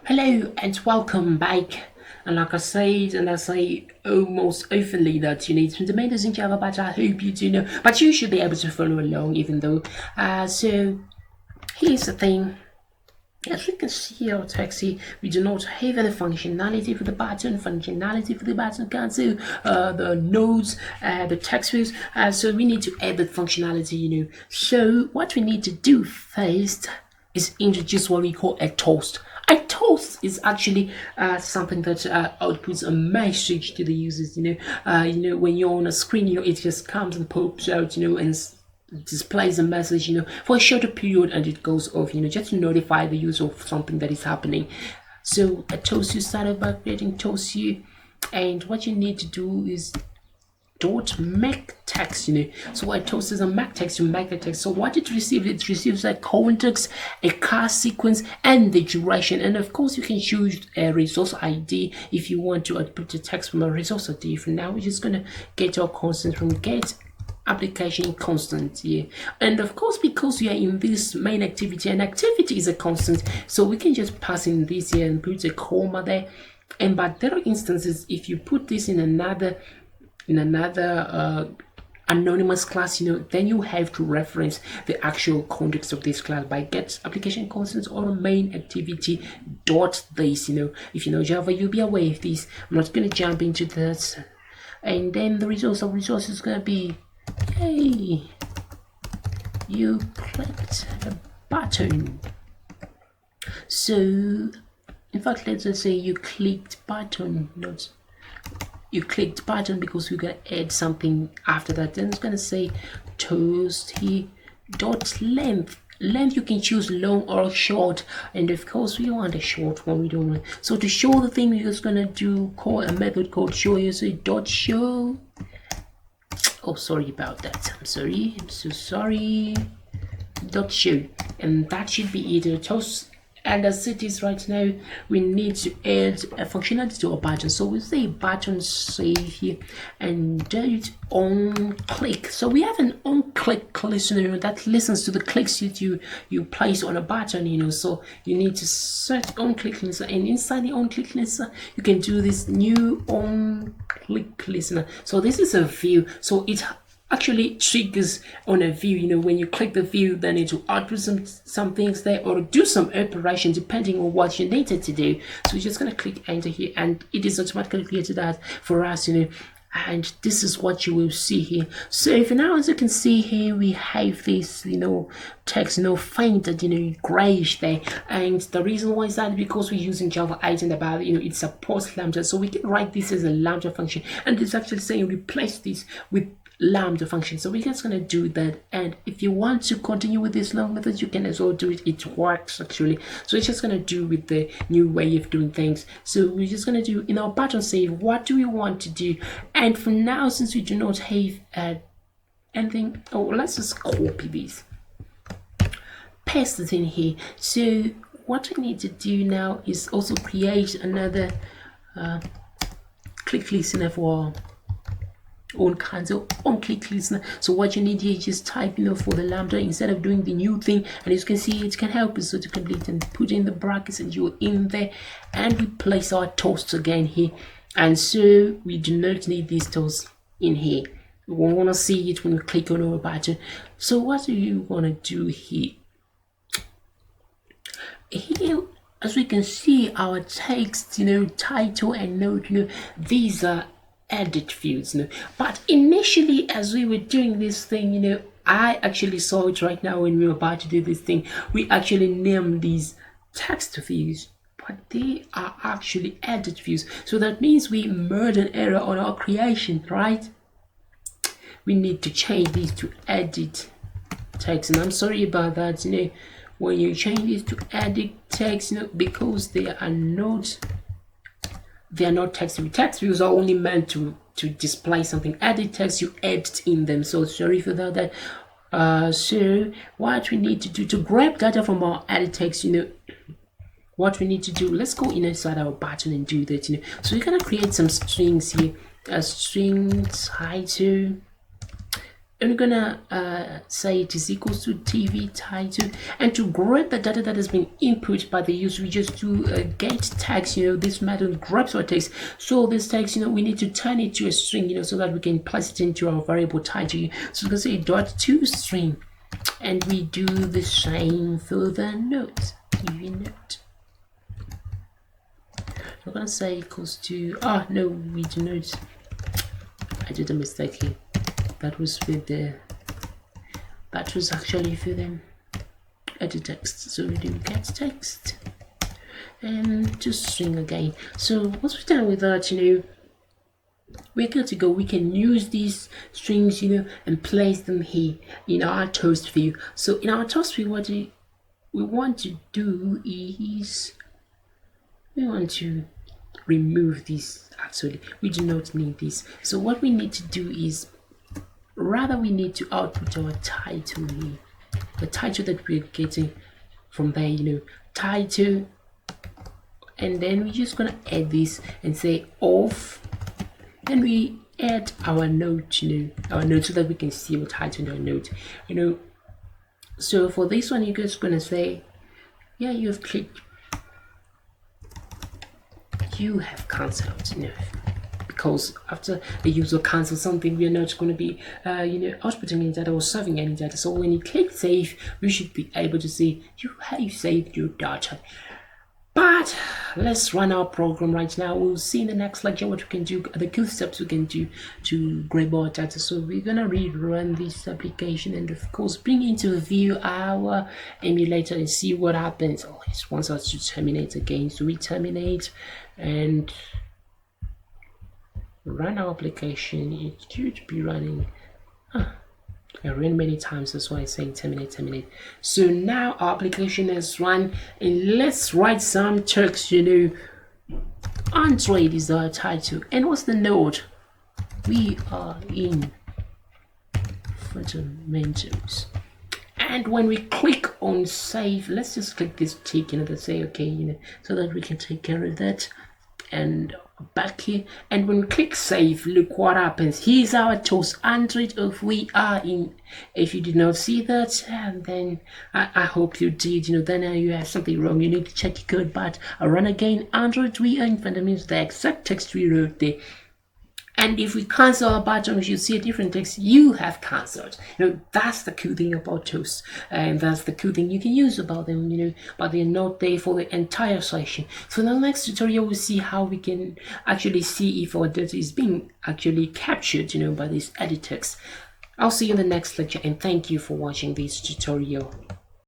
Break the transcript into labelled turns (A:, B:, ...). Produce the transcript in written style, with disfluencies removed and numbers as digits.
A: Hello and welcome back. And like I said, and I say almost openly that you need fundamentals in Java, but I hope you do know. But you should be able to follow along, even though. So here's the thing. As we can see our text here, we do not have any functionality for the button, functionality for the button cancel, the nodes, the text fields. So we need to add that functionality, So what we need to do first is introduce what we call a toast. A toast is actually something that outputs a message to the users. When you're on a screen, it just comes and pops out, and displays a message, for a shorter period, and it goes off, just to notify the user of something that is happening. So a toast, you start by creating toast here, and what you need to do is dot make text. So a toast is a make text, you make the text. So what it receives a context, a car sequence, and the duration. And of course you can choose a resource ID if you want to output the text from a resource ID. For now we're just gonna get our constant from get application constant here. And of course, because we are in this main activity, and activity is a constant, so we can just pass in this here and put a comma there. And but there are instances if you put this in another anonymous class, then you have to reference the actual context of this class by get application constants or main activity dot this. If you know Java, you'll be aware of this. I'm not going to jump into that. And then the resource is going to be, hey, you clicked a button. So in fact, let's just say you clicked button, because we're going to add something after that. Then it's going to say toast here dot length. You can choose long or short, and of course we want a short one. We don't want. So to show the thing, we're just going to call a method called show here. So dot show. Oh, sorry about that. I'm so sorry. Dot show, and that should be it. Toast. And as it is right now, we need to add a functionality to our button. So we say button save here and dot on click. So we have an on click listener that listens to the clicks that you place on a button. So you need to search on click listener, and inside the on click listener you can do this new on click listener. So this is a view, so it actually triggers on a view. When you click the view, then it will output some things there or do some operation depending on what you needed to do. So we're just going to click enter here, and it is automatically created that for us, and this is what you will see here. So for now, as you can see here, we have this text fainted grayish there, and the reason why is that because we're using Java 8 and above, it supports lambda, so we can write this as a lambda function, and it's actually saying replace this with lambda function. So we're just going to do that, and if you want to continue with this long method, you can as well do it. It works actually. So it's just going to do with the new way of doing things. So we're just going to do in our button save, what do we want to do? And for now, since we do not have anything, let's just copy this, paste it in here. So what we need to do now is also create another click listener for all kinds of on click listener. So what you need here is just type for the lambda instead of doing the new thing, and as you can see, it can help us to complete and put in the brackets, and you're in there, and we place our toasts again here. And so we do not need these toasts in here. We won't want to see it when we click on our button. So what do you want to do here? Here, as we can see, our text, title and note, these are edit fields. But initially, as we were doing this thing, I actually saw it right now when we were about to do this thing. We actually named these text fields, but they are actually edit fields. So that means we made an error on our creation, right? We need to change these to edit text, and I'm sorry about that. When you change this to edit text, because they are not text views. Text views are only meant to display something. Edit text, you edit in them. So sorry for that. So what we need to do to grab data from our edit text, what we need to do, let's go inside our button and do that. So we're gonna create some strings here. A string title and we're gonna say it is equals to TV title, and to grab the data that has been input by the user, we just do get text. This method grabs our text. So this text, we need to turn it to a string, so that we can place it into our variable title. So we're gonna say dot to string, and we do the same for the note, TV note. We're gonna say equals to no, we do not. I did a mistake here. That was actually for them edit text. So we do get text and to string again. So once we're done with that, we're good to go. We can use these strings, and place them here in our toast view. So in our toast view, what we want to do is we want to remove this. Actually, we do not need this. So what we need to do is, rather, we need to output our title here, the title that we're getting from there, title, and then we're just gonna add this and say off, and we add our note, our note, so that we can see what title in our note, So for this one, you're just gonna say, yeah, you have clicked, you have cancelled, because after the user cancels something, we are not going to be outputting any data or serving any data. So when you click save, we should be able to see you have saved your data. But let's run our program right now. We'll see in the next lecture what we can do, the good steps we can do to grab our data. So we're gonna rerun this application and of course bring into view our emulator and see what happens. Oh, it wants us to terminate again, so we terminate and run our application. It should be running. I ran many times, that's why I'm saying terminate. So now our application is run, and let's write some text. Android is our title, and what's the node? We are in fundamentals. And when we click on save, let's just click this tick, to say okay, so that we can take care of that. And back here, and when we click save, look what happens. Here's our toast Android of we are in. If you did not see that, and then I hope you did, then you have something wrong, you need to check your code. But I run again, Android we are in fundamentals, the exact text we wrote there. And if we cancel our button, you see a different text, you have cancelled. That's the cool thing about toast, and that's the cool thing you can use about them, but they're not there for the entire session. So in the next tutorial, we'll see how we can actually see if our data is being actually captured, by this edit text. I'll see you in the next lecture, and thank you for watching this tutorial.